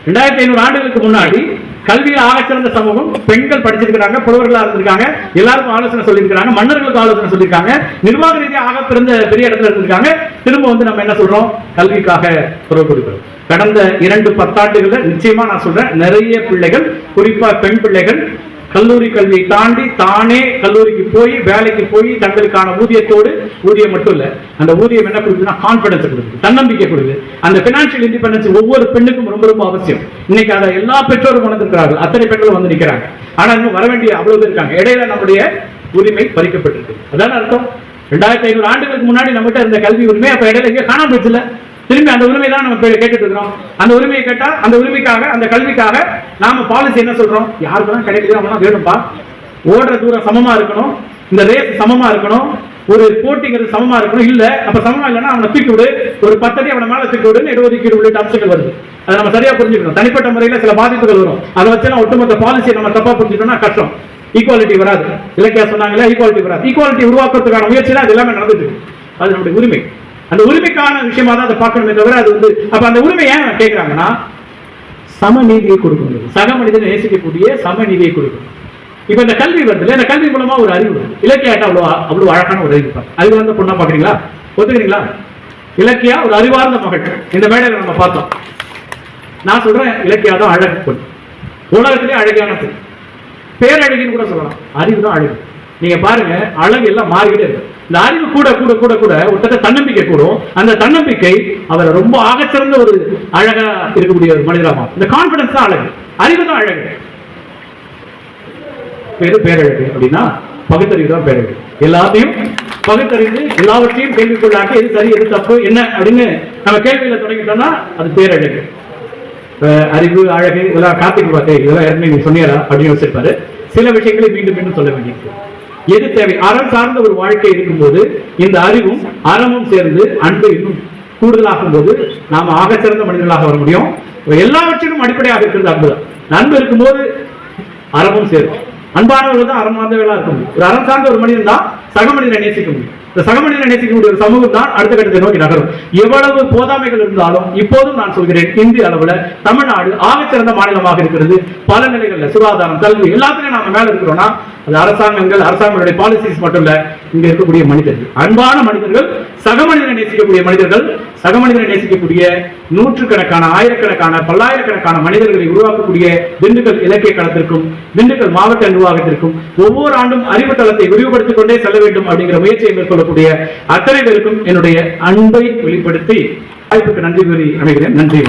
2500 ஆண்டுகளுக்கு முன்னாடி கல்வியில் ஆகச்சிறந்த சமூகம், பெண்கள் படிச்சிருக்கிறாங்க, புலவர்களா இருந்திருக்காங்க, எல்லாருக்கும் ஆலோசனை சொல்லியிருக்காங்க, மன்னர்களுக்கு ஆலோசனை சொல்லியிருக்காங்க, நிர்வாக ரீதியாக ஆக பிறந்த பெரிய இடத்துல இருந்திருக்காங்க. திரும்ப நம்ம என்ன சொல்றோம்? கல்விக்காக குரல் கொடுக்கிறோம். கடந்த 2 பத்தாண்டுகள்ல நிச்சயமா நான் சொல்றேன், நிறைய பிள்ளைகள், குறிப்பா பெண் பிள்ளைகள் கல்லூரி கல்வியை தாண்டி தானே கல்லூரிக்கு போய் வேலைக்கு போய் தங்களுக்கான ஊதியத்தோடு, ஊதியம் மட்டும் இல்ல, அந்த ஊதியம் என்ன கொடுக்குதுன்னா கான்பிடன்ஸ் கொடுக்குது, தன்னம்பிக்கை கொடுக்குது. அந்த பினான்சியல் இண்டிபெண்டன்ஸ் ஒவ்வொரு பெண்ணுக்கும் ரொம்ப ரொம்ப அவசியம். இன்னைக்கு அதை எல்லா பெற்றோரும் உணர்ந்திருக்கிறார்கள், அத்தனை பெண்களும் வந்து நிற்கிறாங்க. ஆனா இன்னும் வர வேண்டிய அவ்வளவு இருக்காங்க. இடையில நம்முடைய உரிமை பறிக்கப்பட்டிருக்கு. அதான் அர்த்தம். 2500 ஆண்டுகளுக்கு முன்னாடி நம்மகிட்ட இருந்த கல்வி உரிமை அப்ப இடையில எங்க காணாம போச்சுல. திரும்பி அந்த உரிமை தான் நம்ம கேட்டுட்டு இருக்கிறோம். அந்த உரிமையை கேட்டா அந்த உரிமைக்காக, அந்த கல்விக்காக நாம பாலிசி என்ன சொல்றோம்? யாருக்கெல்லாம் கிடைக்குது அவங்களாம் வேணும்பா, ஓடுற தூரம் சமமா இருக்கணும், இந்த ரேஸ் சமமா இருக்கணும், ஒரு போட்டிங்கிறது சமமா இருக்கணும். இல்ல அப்ப சமமா இல்லைன்னா அவனை தூக்கி விடு, ஒரு 10 அடி அவனை மேல தூக்கி விடுன்னு இடஒதுக்கீடு உள்ளிட்ட அம்சங்கள் வருது. அதை நம்ம சரியா புரிஞ்சுக்கணும். தனிப்பட்ட முறையில் சில பாதிப்புகள் வரும். அதை வச்சு ஒட்டுமொத்த பாலிசியை நம்ம தப்பா புரிஞ்சுக்கணும்னா கஷ்டம். ஈக்குவாலிட்டி வராது. இலக்கியா சொன்னாங்களே, ஈக்குவாலிட்டி வராது. ஈக்குவாலிட்டி உருவாக்குறதுக்கான முயற்சி தான் அது எல்லாமே நடந்துட்டு. அது நம்முடைய உரிமை. அந்த உரிமைக்கான விஷயமா தான் அதை பார்க்கணுமே தவிர அது அப்ப அந்த உரிமை ஏன் கேட்கிறாங்கன்னா, சமநீதியை கொடுக்கணும், சக மனிதனை நேசிக்கக்கூடிய சமநீதியை கொடுக்கணும். இப்ப இந்த கல்வி வருதுல, இந்த கல்வி மூலமா ஒரு அறிவு, இலக்கியாட்ட அவ்வளவு அழகான ஒரு அறிவு. அறிவு வந்த பொண்ணா பாக்குறீங்களா? ஒத்துக்கிறீங்களா? இலக்கியா ஒரு அறிவார்ந்த மகள். இந்த மேடையில நம்ம பார்த்தோம். நான் சொல்றேன், இலக்கியா தான் அழகு பொண்ணு, உலகத்திலே அழகான பொண்ணு, பேரழகின்னு கூட சொல்லலாம். அறிவு தான் அழகு. நீங்க பாருங்க, அழகு எல்லாம் மாறிக்கிட்டே இருக்கு. இந்த அறிவு கூட கூட கூட கூட ஒருத்தர தன்னம்பிக்கை கூடும். அந்த தன்னம்பிக்கை அவரை ரொம்ப ஆகச்சிறந்த ஒரு அழகா இருக்கக்கூடிய ஒரு மனிதராக. இந்த கான்பிடன்ஸ் தான் அழகு, அறிவு தான் அழகு. பேரழகு அப்படின்னா பகுத்தறிவு தான் பேரழகு. எல்லாத்தையும் பகுத்தறிந்து எல்லாவற்றையும் கேள்விக்குள்ளாக்கி எது சரி எது தப்பு என்ன அப்படின்னு நம்ம கேள்வியில தொடங்கிட்டோம்னா அது பேரழகு. அறிவு, அழகு இதெல்லாம் கார்த்திக் பார்த்தே இதெல்லாம் ஏற்கனவே நீ சொன்னியரா அப்படின்னு வச்சிருப்பாரு. சில விஷயங்களை மீண்டும் மீண்டும் சொல்ல வேண்டியிருக்கு. எது தேவை? அறம் சார்ந்த ஒரு வாழ்க்கை இருக்கும்போது இந்த அறிவும் அறமும் சேர்ந்து அன்பு இன்னும் கூடுதலாகும் போது நாம ஆகச்சிறந்த மனிதர்களாக வர முடியும். எல்லாவற்றிலும் அடிப்படையாக இருக்கிறது அன்பு தான். அன்பு இருக்கும்போது அறமும் சேரும். அன்பானவர்கள் தான் அறம் சார்ந்தவர்களா இருக்க முடியும். ஒரு அறம் சார்ந்த ஒரு மனிதன் தான் சக மனிதனை நேசிக்க முடியும். இந்த சக மனிதனை நேசிக்கக்கூடிய ஒரு சமூகம் தான் அடுத்த கட்டத்தை நோக்கி நகரும். எவ்வளவு போதாமைகள் இருந்தாலும் இப்போதும் நான் சொல்கிறேன், இந்திய அளவுல தமிழ்நாடு ஆகச்சிறந்த மாநிலமாக இருக்கிறது. பல நிலைகள்ல சுகாதாரம், கல்வி எல்லாத்துலயும் நாம மேல இருக்கிறோம்னா அது அரசாங்கங்கள், அரசாங்கங்களுடைய பாலிசிஸ் மட்டும் இல்ல, இங்க இருக்கக்கூடிய மனிதர்கள், அன்பான மனிதர்கள், சக மனிதனை நேசிக்கக்கூடிய மனிதர்கள், சக மனிதனை நேசிக்கக்கூடிய நூற்றுக்கணக்கான, ஆயிரக்கணக்கான, பல்லாயிரக்கணக்கான மனிதர்களை உருவாக்கக்கூடிய திண்டுக்கல் இலக்கிய களத்திற்கும் திண்டுக்கல் மாவட்ட நிர்வாகத்திற்கும் ஒவ்வொரு ஆண்டும் அறிவு தளத்தை விரிவுபடுத்திக் கொண்டே செல்ல வேண்டும் அப்படிங்கிற முயற்சியை மேற்கொள்ளக்கூடிய அத்தனை பேருக்கும் என்னுடைய அன்பை வெளிப்படுத்தி வாய்ப்புக்கு நன்றி கூறி அமைகிறேன். நன்றி.